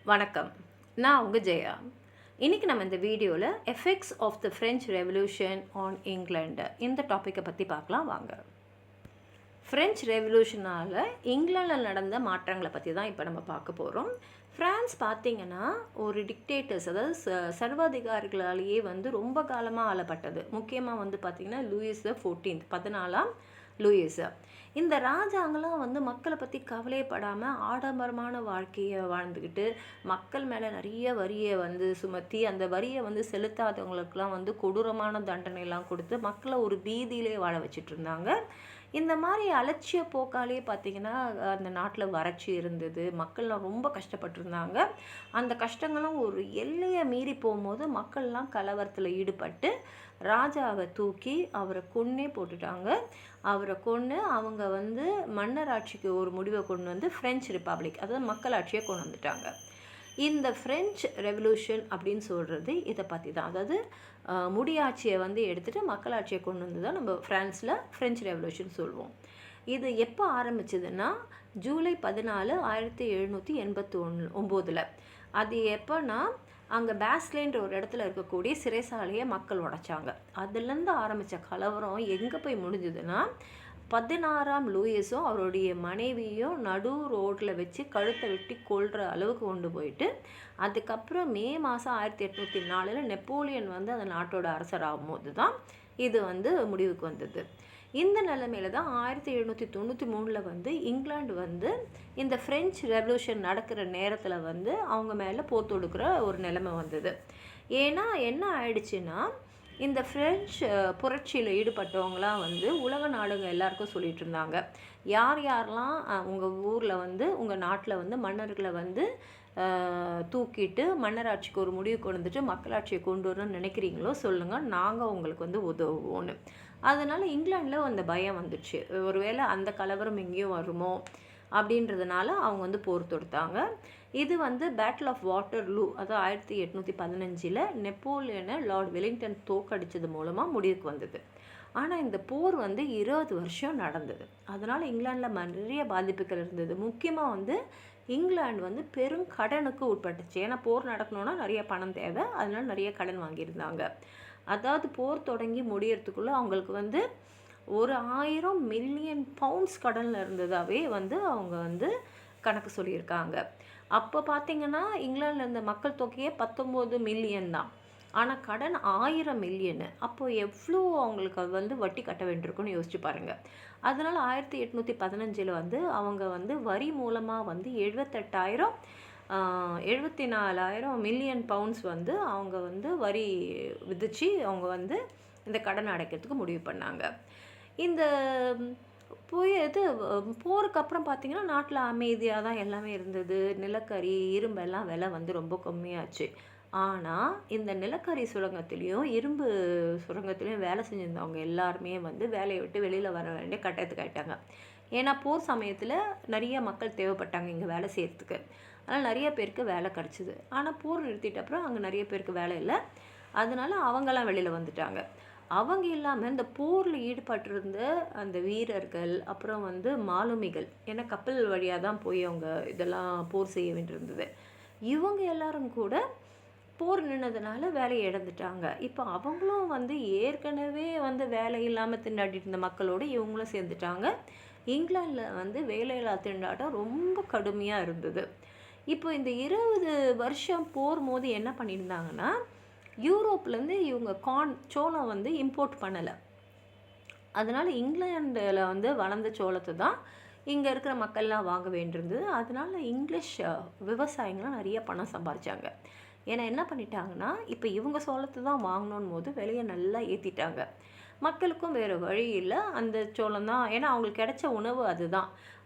வணக்கம். நான் உங்கள் ஜெயா. இன்றைக்கி நம்ம இந்த வீடியோவில் effects of the French revolution on England இந்த டாப்பிக்கை பற்றி பார்க்கலாம் வாங்க. ஃப்ரெஞ்ச் ரெவல்யூஷனால் இங்கிலாண்டில் நடந்த மாற்றங்களை பற்றி தான் இப்போ நம்ம பார்க்க போகிறோம். ஃப்ரான்ஸ் பார்த்திங்கன்னா ஒரு டிக்டேட்டர்ஸ், அதாவது சர்வாதிகாரிகளாலேயே ரொம்ப காலமாக ஆளப்பட்டது. முக்கியமாக பார்த்திங்கன்னா லூயிஸ் த 14th 14ஆம் லூயிஸ். இந்த ராஜாங்கெல்லாம் மக்களை பற்றி கவலைப்படாமல் ஆடம்பரமான வாழ்க்கையை வாழ்ந்துக்கிட்டு மக்கள் மேலே நிறைய வரியை சுமத்தி அந்த வரியை செலுத்தாதவங்களுக்கெல்லாம் கொடூரமான தண்டனையெல்லாம் கொடுத்து மக்களை ஒரு பீதியிலே வாழ வச்சுட்டு இருந்தாங்க. இந்த மாதிரி அலட்சிய போக்காலே பார்த்திங்கன்னா அந்த நாட்டில் வறட்சி இருந்தது, மக்கள்லாம் ரொம்ப கஷ்டப்பட்டுருந்தாங்க. அந்த கஷ்டங்களும் ஒரு எல்லையை மீறி போகும்போது மக்கள்லாம் கலவரத்தில் ஈடுபட்டு ராஜாவை தூக்கி அவரை கொன்னே போட்டுட்டாங்க. அவரை கொன்று அவங்க மன்னர் ஆட்சிக்கு ஒரு முடிவை கொண்டு ஃப்ரெஞ்ச் ரிப்பப்ளிக், அதாவது மக்களாட்சியை கொண்டு வந்துட்டாங்க. இந்த ஃப்ரெஞ்ச் ரெவல்யூஷன் அப்படின்னு சொல்கிறது இதை பற்றி தான். அதாவது முடியாட்சியை எடுத்துகிட்டு மக்களாட்சியை கொண்டு வந்து தான் நம்ம ஃப்ரான்ஸில் ஃப்ரெஞ்ச் ரெவல்யூஷன் சொல்லுவோம். இது எப்போ ஆரம்பிச்சதுன்னா ஜூலை 14, 1789. அது எப்போன்னா அங்கே பேஸ்லேன்ற ஒரு இடத்துல இருக்கக்கூடிய சிறைசாலையை மக்கள் உடைச்சாங்க. அதுலேருந்து ஆரம்பித்த கலவரம் எங்கே போய் முடிஞ்சதுன்னா 16ஆம் லூயிஸும் அவருடைய மனைவியும் நடு ரோட்டில் வச்சு கழுத்தை வெட்டி கொள்கிற அளவுக்கு கொண்டு போயிட்டு, அதுக்கப்புறம் மே மாதம் 1804 நெப்போலியன் அந்த நாட்டோட அரசர் ஆகும்போது தான் இது முடிவுக்கு வந்தது. இந்த நிலைமையில தான் 1793 இங்கிலாந்து இந்த ஃப்ரெஞ்ச் ரெவல்யூஷன் நடக்கிற நேரத்தில் அவங்க மேலே போர் தொடுக்கிற ஒரு நிலைமை வந்தது. ஏன்னா என்ன ஆயிடுச்சுன்னா, இந்த ஃப்ரெஞ்ச் புரட்சியில் ஈடுபட்டவங்களாம் உலக நாடுங்க எல்லாருக்கும் சொல்லிகிட்டு இருந்தாங்க, யார் யாரெல்லாம் உங்கள் ஊரில் உங்கள் நாட்டில் மன்னர்களை தூக்கிட்டு மன்னராட்சிக்கு ஒரு முடிவு கொண்டு வந்துட்டு மக்களாட்சியை கொண்டு வரணும்னு நினைக்கிறீங்களோ சொல்லுங்கள், நாங்கள் உங்களுக்கு உதவுவோன்னு. அதனால் இங்கிலாண்டில் அந்த பயம் வந்துடுச்சு, ஒருவேளை அந்த கலவரம் எங்கேயும் வருமோ அப்படின்றதுனால அவங்க போர் தொடுத்தாங்க. இது பேட்டில் ஆஃப் வாட்டர்லூ, அதாவது 1815 நெப்போலியனை லார்ட் வெலிங்டன் தோக்கடித்தது மூலமாக முடிவுக்கு வந்தது. ஆனால் இந்த போர் 20 வருஷம் நடந்தது. அதனால் இங்கிலாண்டில் நிறைய பாதிப்புகள் இருந்தது. முக்கியமாக இங்கிலாந்து பெரும் கடனுக்கு உட்பட்டுச்சு. ஏன்னா போர் நடக்கணுன்னா நிறைய பணம் தேவை, அதனால நிறைய கடன் வாங்கியிருந்தாங்க. அதாவது போர் தொடங்கி முடியறதுக்குள்ளே அவங்களுக்கு 1000 மில்லியன் பவுண்ட்ஸ் கடனில் இருந்ததாகவே அவங்க கணக்கு சொல்லியிருக்காங்க. அப்போ பார்த்திங்கன்னா இங்கிலாண்டில் இருந்த மக்கள் தொகையே 19 மில்லியன் தான், ஆனால் கடன் 1000 மில்லியனு. அப்போது எவ்வளோ அவங்களுக்கு வட்டி கட்ட வேண்டியிருக்குன்னு யோசிச்சு பாருங்கள். அதனால் 1815 அவங்க வரி மூலமாக 74,000 மில்லியன் பவுண்ட்ஸ் அவங்க வரி விதித்து அவங்க இந்த கடன் அடைக்கிறதுக்கு முடிவு பண்ணாங்க. இந்த போருக்கு அப்புறம் பார்த்திங்கன்னா நாட்டில் அமைதியாக தான் எல்லாமே இருந்தது. நிலக்கரி, இரும்பெல்லாம் விலை ரொம்ப கம்மியாச்சு. ஆனால் இந்த நிலக்கரி சுரங்கத்துலேயும் இரும்பு சுரங்கத்துலேயும் வேலை செஞ்சுருந்தவங்க எல்லாருமே வேலையை விட்டு வெளியில் வர வேண்டிய கட்டாயத்துக்கு ஆகிட்டாங்க. ஏன்னா போர் சமயத்தில் நிறைய மக்கள் தேவைப்பட்டாங்க இங்கே வேலை செய்கிறதுக்கு. அதனால் நிறைய பேருக்கு வேலை கிடச்சிது. ஆனால் போர் நிறுத்திட்ட அப்புறம் அங்கே நிறைய பேருக்கு வேலை இல்லை, அதனால் அவங்கெல்லாம் வெளியில் வந்துட்டாங்க. அவங்க இல்லாமல் இந்த போரில் ஈடுபட்டிருந்த அந்த வீரர்கள், அப்புறம் மாலுமிகள், ஏன்னா கப்பல் வழியாக தான் போய் அவங்க இதெல்லாம் போர் செய்ய வேண்டியிருந்தது, இவங்க எல்லாரும் கூட போர் நின்னதுனால வேலையை இழந்துட்டாங்க. இப்போ அவங்களும் ஏற்கனவே வேலை இல்லாமல் திண்டாடிட்டு இருந்த மக்களோடு இவங்களும் சேர்ந்துட்டாங்க. இங்கிலாண்டில் வேலையில்லா திண்டாட்டம் ரொம்ப கடுமையாக இருந்தது. இப்போ இந்த 20 வருஷம் போர் போது என்ன பண்ணியிருந்தாங்கன்னா, யூரோப்லேருந்து இவங்க சோளம் இம்போர்ட் பண்ணலை. அதனால் இங்கிலாண்டில் வளர்ந்த சோளத்தை தான் இங்கே இருக்கிற மக்கள்லாம் வாங்க வேண்டியிருந்தது. அதனால் இங்கிலீஷ் விவசாயிங்களாம் நிறைய பணம் சம்பாதிச்சாங்க. ஏன்னா என்ன பண்ணிட்டாங்கன்னா, இப்போ இவங்க சோளத்தை தான் வாங்கணும் போது விலையை நல்லா ஏற்றிட்டாங்க. மக்களுக்கும் வேறு வழி இல்லை, அந்த சோளம் தான், ஏன்னா அவங்களுக்கு கிடைச்ச உணவு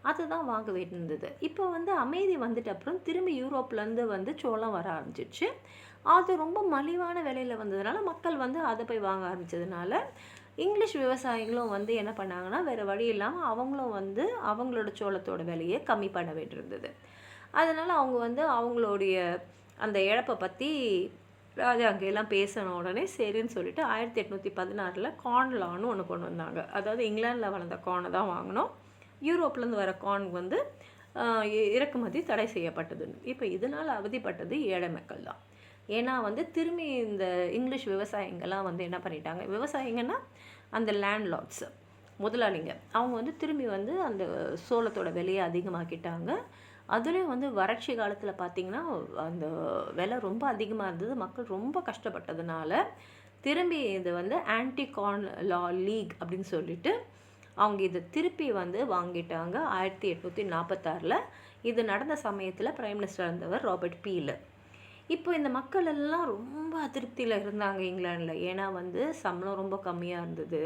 அதுதான் வாங்க வேண்டியிருந்தது. இப்போ அமைதி வந்துட்ட அப்புறம் திரும்பி யூரோப்லேருந்து சோளம் வர ஆரம்பிச்சிடுச்சு. அது ரொம்ப மலிவான விலையில் வந்ததுனால மக்கள் அதை போய் வாங்க ஆரம்பித்ததுனால இங்கிலீஷ் விவசாயிகளும் என்ன பண்ணாங்கன்னா, வேறு வழி இல்லாமல் அவங்களும் அவங்களோட சோளத்தோட விலையை கம்மி பண்ண வேண்டியிருந்தது. அதனால் அவங்க அவங்களுடைய அந்த இழப்பை பற்றி ராஜா அங்கெல்லாம் பேசின உடனே சரின்னு சொல்லிட்டு 1816 கார்ன் லான்னு ஒன்று கொண்டு வந்தாங்க. அதாவது இங்கிலாண்டில் வளர்ந்த கார்னை தான் வாங்கணும், யூரோப்லேருந்து வர கார்ன் இறக்குமதி தடை செய்யப்பட்டது. இப்போ இதனால் அவதிப்பட்டது ஏழை மக்கள் தான். ஏன்னா வந்து திரும்பி இந்த இங்கிலீஷ் விவசாயிங்கெல்லாம் வந்து என்ன பண்ணிட்டாங்க, விவசாயிங்கன்னா அந்த லேண்ட்லார்ட்ஸ் முதலாளிங்க, அவங்க வந்து திரும்பி வந்து அந்த சோளத்தோட விலையை அதிகமாக்கிட்டாங்க. அதுலேயும் வந்து வறட்சி காலத்தில் பார்த்திங்கன்னா அந்த விலை ரொம்ப அதிகமாக இருந்தது. மக்கள் ரொம்ப கஷ்டப்பட்டதுனால திரும்பி இது வந்து ஆன்டி கார்ன் லா லீக் அப்படின்னு சொல்லிட்டு அவங்க இதை திருப்பி வந்து வாங்கிட்டாங்க 1846. இது நடந்த சமயத்தில் பிரைம் மினிஸ்டர் இருந்தவர் ராபர்ட் பீல். இப்போ இந்த மக்கள் எல்லாம் ரொம்ப அதிருப்தியில் இருந்தாங்க இங்கிலாண்டில். ஏன்னா வந்து சம்பளம் ரொம்ப கம்மியாக இருந்தது,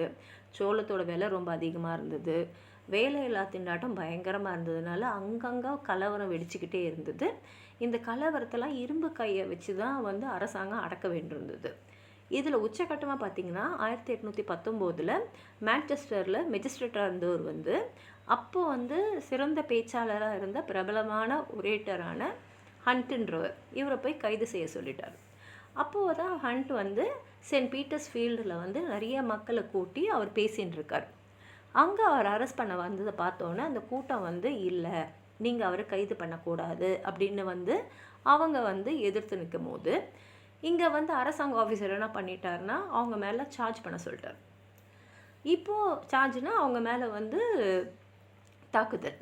சோளத்தோட விலை ரொம்ப அதிகமாக இருந்தது, வேலையில்லா திண்டாட்டம் பயங்கரமாக இருந்ததுனால அங்கங்கே கலவரம் வெடிச்சுக்கிட்டே இருந்தது. இந்த கலவரத்தெல்லாம் இரும்பு கையை வச்சு தான் வந்து அரசாங்கம் அடக்க வேண்டியிருந்தது. இதில் உச்சக்கட்டமாக பார்த்திங்கன்னா 1819 மான்செஸ்டரில் மெஜிஸ்ட்ரேட்டாக இருந்தவர் வந்து அப்போ வந்து சிறந்த பேச்சாளராக இருந்த பிரபலமான ஒரேட்டரான ஹண்ட்ன்றவர் இவரை போய் கைது செய்ய சொல்லிட்டார். அப்போது தான் ஹண்ட் வந்து சென்ட் பீட்டர்ஸ் ஃபீல்டில் வந்து நிறைய மக்களை கூட்டி அவர் பேசின்னு இருக்கார். அங்கே அவர் அரெஸ்ட் பண்ண வந்ததை பார்த்தோன்னே அந்த கூட்டம் வந்து இல்லை, நீங்கள் அவரை கைது பண்ணக்கூடாது அப்படின்னு வந்து அவங்க வந்து எதிர்த்து நிற்கும் போது இங்கே வந்து அரசாங்க ஆஃபீஸர் என்ன பண்ணிட்டாருன்னா அவங்க மேலே சார்ஜ் பண்ண சொல்லிட்டார். இப்போது சார்ஜ்னா அவங்க மேலே வந்து தாக்குதல்.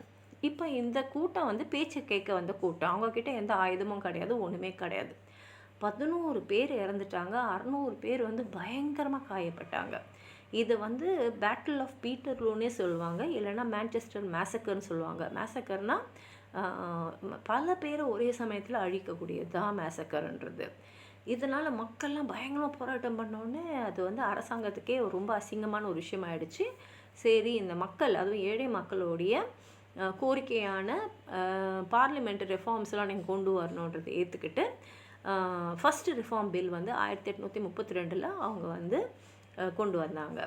இப்போ இந்த கூட்டம் வந்து பேச்சு கேட்க வந்த கூட்டம், அவங்கக்கிட்ட எந்த ஆயுதமும் கிடையாது, ஒன்றுமே கிடையாது. 11 பேர் இறந்துட்டாங்க, 600 பேர் வந்து பயங்கரமாக காயப்பட்டாங்க. இது வந்து பேட்டில் ஆஃப் பீட்டர்லூன்னே சொல்லுவாங்க, இல்லைன்னா மான்செஸ்டர் மேசக்கர்னு சொல்லுவாங்க. மேசக்கர்னால் பல பேரை ஒரே சமயத்தில் அழிக்கக்கூடியது தான் மேசக்கர்ன்றது. இதனால் மக்கள்லாம் பயங்கரமாக போராட்டம் பண்ணோன்னே அது வந்து அரசாங்கத்துக்கே ரொம்ப அசிங்கமான ஒரு விஷயம் ஆயிடுச்சு. சரி, இந்த மக்கள், அதுவும் ஏழை மக்களுடைய கோரிக்கையான பார்லிமெண்ட் ரிஃபார்ம்ஸ்லாம் நீங்கள் கொண்டு வரணுன்றதை ஏற்றுக்கிட்டு ஃபஸ்ட்டு ரிஃபார்ம் பில் வந்து 1832 அவங்க வந்து கொண்டு வந்தாங்க.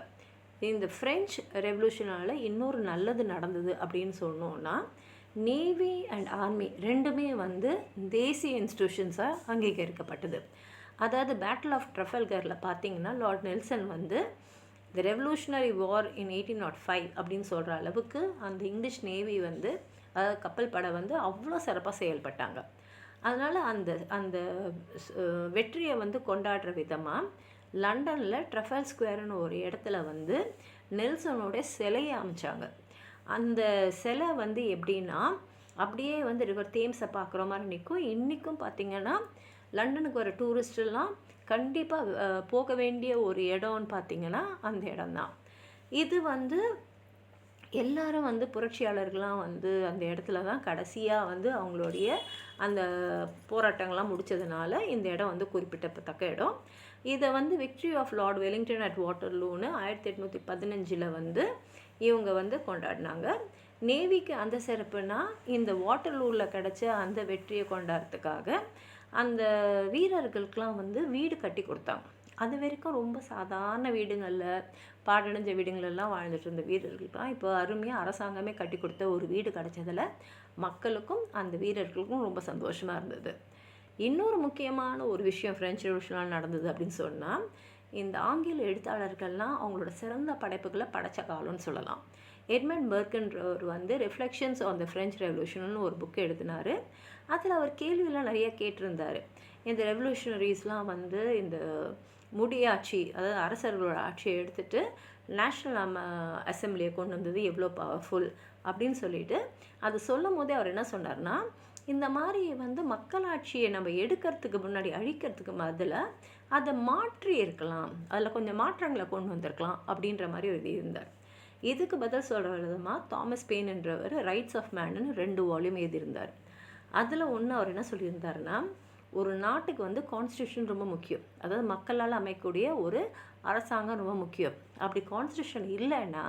இந்த ஃப்ரெஞ்ச் ரெவல்யூஷனால் இன்னொரு நல்லது நடந்தது அப்படின்னு சொன்னோன்னா, நேவி அண்ட் ஆர்மி ரெண்டுமே வந்து தேசிய இன்ஸ்டிடியூஷன்ஸாக அங்கீகரிக்கப்பட்டது. அதாவது பேட்டில் ஆஃப் ட்ரஃபல்கரில் பார்த்தீங்கன்னா லார்ட் நெல்சன் வந்து தி ரெவல்யூஷனரி வார் இன் 1805 அப்படின்னு சொல்கிற அளவுக்கு அந்த இங்கிலீஷ் நேவி வந்து அதாவது கப்பல் படை வந்து அவ்வளோ சிறப்பாக செயல்பட்டாங்க. அதனால் அந்த அந்த வெற்றியை வந்து கொண்டாடுற விதமாக லண்டனில் ட்ரஃபல் ஸ்கொயர்னு ஒரு இடத்துல வந்து நெல்சனோட சிலையை அமைச்சாங்க. அந்த சிலை வந்து எப்படின்னா அப்படியே வந்து ரிவர் தேம்ஸை பார்க்குற மாதிரி நிற்கும். இன்றைக்கும் பார்த்திங்கன்னா லண்டனுக்கு வர டூரிஸ்டெல்லாம் கண்டிப்பாக போக வேண்டிய ஒரு இடம்னு பார்த்திங்கன்னா அந்த இடம்தான். இது வந்து எல்லாரும் வந்து புரட்சியாளர்கள்லாம் வந்து அந்த இடத்துல தான் கடைசியாக வந்து அவங்களுடைய அந்த போராட்டங்கள்லாம் முடித்ததுனால இந்த இடம் வந்து குறிப்பிடத்தக்க இடம். இதை வந்து victory of Lord Wellington at வாட்டர்லூன்னு 1815 வந்து இவங்க வந்து கொண்டாடினாங்க. நேவிக்கு அந்த சிறப்புனா இந்த வாட்டர்லூவில் கிடச்ச அந்த வெற்றியை கொண்டாடுறதுக்காக அந்த வீரர்களுக்கெலாம் வந்து வீடு கட்டி கொடுத்தாங்க. அது வரைக்கும் ரொம்ப சாதாரண வீடுங்களில் பாடடைஞ்ச வீடுங்களெல்லாம் வாழ்ந்துட்டு இருந்த வீரர்களுக்கெலாம் இப்போ அருமையாக அரசாங்கமே கட்டி கொடுத்த ஒரு வீடு கிடச்சதில் மக்களுக்கும் அந்த வீரர்களுக்கும் ரொம்ப சந்தோஷமாக இருந்தது. இன்னொரு முக்கியமான ஒரு விஷயம் ஃப்ரெஞ்ச் ரெவல்யூஷனால் நடந்தது அப்படின்னு சொன்னால், இந்த ஆங்கில எழுத்தாளர்கள்லாம் அவங்களோட சிறந்த படைப்புகளை படைச்ச காலம்னு சொல்லலாம். எட்மண்ட் பர்க்ன்றவர் வந்து ரிஃப்ளெக்ஷன்ஸ் ஆன் த ஃப்ரெஞ்ச் ரெவல்யூஷன்னு ஒரு புக்கு எழுதினார். அதில் அவர் கேள்வியெல்லாம் நிறைய கேட்டிருந்தார். இந்த ரெவல்யூஷனரிஸ்லாம் வந்து இந்த முடியாட்சி, அதாவது அரசர்களோட ஆட்சியை எடுத்துகிட்டு நேஷ்னல் அசம்பிளியை கொண்டு வந்தது எவ்வளோ பவர்ஃபுல் அப்படின்னு சொல்லிட்டு அது சொல்லும் போதே அவர் என்ன சொன்னார்னா, இந்த மாதிரி வந்து மக்களாட்சியை நம்ம எடுக்கிறதுக்கு முன்னாடி அழிக்கிறதுக்கு பதில் அதை மாற்றி இருக்கலாம், அதில் கொஞ்சம் மாற்றங்களை கொண்டு வந்திருக்கலாம் அப்படின்ற மாதிரி ஒரு இருந்தார். இதுக்கு பதில் சொல்கிற விதமாக தாமஸ் பெயின் என்றவர் ரைட்ஸ் ஆஃப் மேன்னு 2 வால்யூம் எழுதியிருந்தார். அதில் ஒன்று அவர் என்ன சொல்லியிருந்தாருன்னா, ஒரு நாட்டுக்கு வந்து கான்ஸ்டியூஷன் ரொம்ப முக்கியம், அதாவது மக்களால் அமைக்கக்கூடிய ஒரு அரசாங்கம் ரொம்ப முக்கியம். அப்படி கான்ஸ்டியூஷன் இல்லைன்னா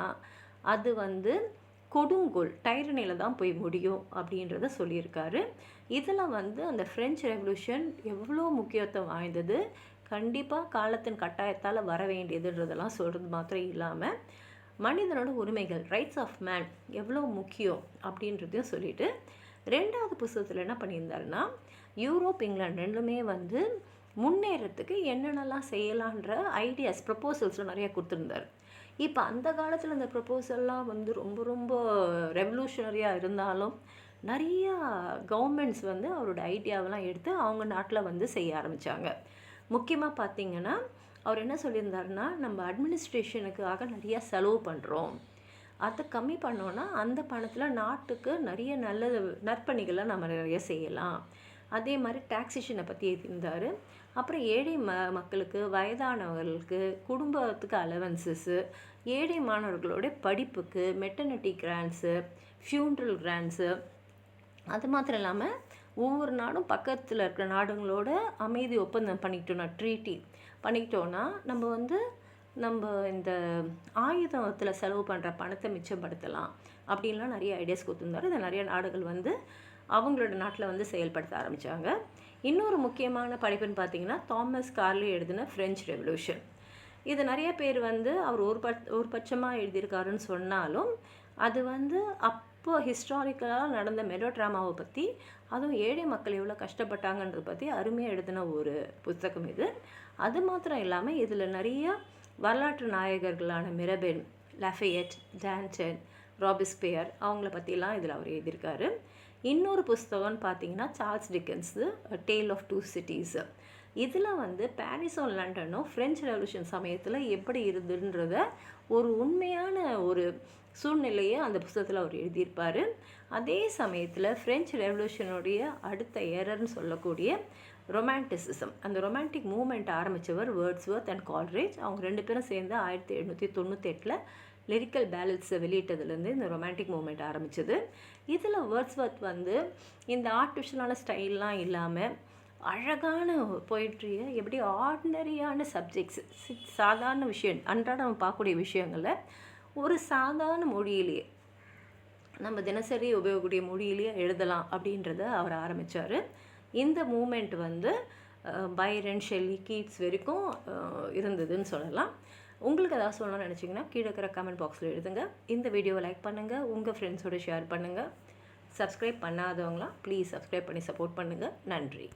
அது வந்து கொடுங்கோல் டைரனியில் தான் போய் முடியும் அப்படின்றத சொல்லியிருக்காரு. இதில் வந்து அந்த ஃப்ரெஞ்ச் ரெவல்யூஷன் எவ்வளோ முக்கியத்துவம் வாய்ந்தது, கண்டிப்பாக காலத்தின் கட்டாயத்தால் வர வேண்டியதுன்றதெல்லாம் சொல்கிறது மாத்திரம் இல்லாமல் மனிதனோட உரிமைகள் ரைட்ஸ் ஆஃப் மேன் எவ்வளோ முக்கியம் அப்படின்றதையும் சொல்லிட்டு 2வது புத்தகத்தில் என்ன பண்ணியிருந்தாருன்னா, யூரோப் இங்கிலாந்து ரெண்டுமே வந்து முன்னேறத்துக்கு என்னென்னலாம் செய்யலான்ற ஐடியாஸ் ப்ரப்போசல்ஸும் நிறையா கொடுத்துருந்தார். இப்போ அந்த காலத்தில் அந்த ப்ரப்போசல்லாம் வந்து ரொம்ப ரொம்ப ரெவல்யூஷனரியாக இருந்தாலும் நிறையா கவர்மெண்ட்ஸ் வந்து அவரோட ஐடியாவெல்லாம் எடுத்து அவங்க நாட்டில் வந்து செய்ய ஆரம்பித்தாங்க. முக்கியமாக பார்த்திங்கன்னா அவர் என்ன சொல்லியிருந்தாருன்னா, நம்ம அட்மினிஸ்ட்ரேஷனுக்காக நிறையா செலவு பண்ணுறோம், அதை கம்மி பண்ணோன்னா அந்த பணத்தில் நாட்டுக்கு நிறைய நல்ல நற்பணிகளை நம்ம நிறைய செய்யலாம். அதே மாதிரி டாக்ஸேஷனை பற்றி இருந்தார். அப்புறம் ஏழை மக்களுக்கு, வயதானவர்களுக்கு, குடும்பத்துக்கு அலவன்சஸ்ஸு, ஏழை மாணவர்களுடைய படிப்புக்கு மெட்டர்னிட்டி கிராண்ட்ஸு, ஃபியூனரல் கிராண்ட்ஸு, அது மாத்திரம் இல்லாமல் ஒவ்வொரு நாடும் பக்கத்தில் இருக்கிற நாடுங்களோட அமைதி ஒப்பந்தம் பண்ணிக்கிட்டோன்னா, ட்ரீட்டி பண்ணிக்கிட்டோன்னா நம்ம இந்த ஆயுதத்தில் செலவு பண்ணுற பணத்தை மிச்சப்படுத்தலாம் அப்படின்லாம் நிறைய ஐடியாஸ் கொடுத்துருந்தாரு. இதை நிறைய நாடுகள் வந்து அவங்களோட நாட்டில் வந்து செயல்படுத்த ஆரம்பித்தாங்க. இன்னொரு முக்கியமான படைப்புன்னு பார்த்திங்கன்னா தாமஸ் கார்லி எழுதின ஃப்ரெஞ்ச் ரெவல்யூஷன். இது நிறைய பேர் வந்து அவர் ஒரு பட்சமாக எழுதியிருக்காருன்னு சொன்னாலும் அது வந்து அப்போ ஹிஸ்டாரிக்கலாக நடந்த மெலோ ட்ராமாவை பற்றி, அதுவும் ஏழை மக்கள் எவ்வளோ கஷ்டப்பட்டாங்கன்றதை பற்றி அருமையாக எழுதின ஒரு புத்தகம் இது. அது மாத்திரம் இல்லாமல் இதில் நிறைய வரலாற்று நாயகர்களான மிரபெல், லஃபயட், டான்டன், ராபிஸ்பியர் அவங்கள பற்றிலாம் இதில் அவர் எழுதியிருக்காரு. இன்னொரு புஸ்தகம்னு பார்த்தீங்கன்னா சார்ல்ஸ் டிக்கன்ஸு டேல் ஆஃப் 2 சிட்டிஸு. இதில் வந்து பாரிஸும் லண்டனும் ஃப்ரெஞ்ச் ரெவல்யூஷன் சமயத்தில் எப்படி இருந்துன்றத ஒரு உண்மையான ஒரு சூழ்நிலையை அந்த புத்தகத்தில் அவர் எழுதியிருப்பார். அதே சமயத்தில் ஃப்ரெஞ்ச் ரெவல்யூஷனுடைய அடுத்த எரர்னு சொல்லக்கூடிய ரொமான்டிசிசம், அந்த ரொமான்டிக் மூமெண்ட் ஆரம்பித்தவர் வேர்ட்ஸ்வொர்த் அண்ட் கால்ரேஜ். அவங்க 2 பேரும் சேர்ந்து 1798 லிரிக்கல் பேலட்ஸை வெளியிட்டதுலேருந்து இந்த ரொமான்டிக் மூமெண்ட் ஆரம்பித்தது. இதில் வேர்ட்ஸ்வொர்த் வந்து இந்த ஆர்டிஃபிஷியலான ஸ்டைல்லாம் இல்லாமல் அழகான போயிட்ரியை எப்படி ஆர்டினரியான சப்ஜெக்ட்ஸ், சாதாரண விஷயம், அன்றாட நம்ம பார்க்கக்கூடிய விஷயங்களை ஒரு சாதாரண மொழியிலேயே, நம்ம தினசரி உபயோகக்கூடிய மொழியிலேயே எழுதலாம் அப்படின்றத அவர் ஆரம்பித்தார். இந்த மூமெண்ட் வந்து பைரன், ஷெல்லி, கீட்ஸ் வரைக்கும் இருந்ததுன்னு சொல்லலாம். உங்களுக்கு ஏதாவது சொல்லணும்னு நினச்சிங்கன்னா கீழே இருக்கிற கமெண்ட் பாக்ஸில் எழுதுங்க. இந்த வீடியோவை லைக் பண்ணுங்கள், உங்கள் ஃப்ரெண்ட்ஸோடு ஷேர் பண்ணுங்கள். சப்ஸ்கிரைப் பண்ணாதவங்களாம் ப்ளீஸ் சப்ஸ்கிரைப் பண்ணி சப்போர்ட் பண்ணுங்கள். நன்றி.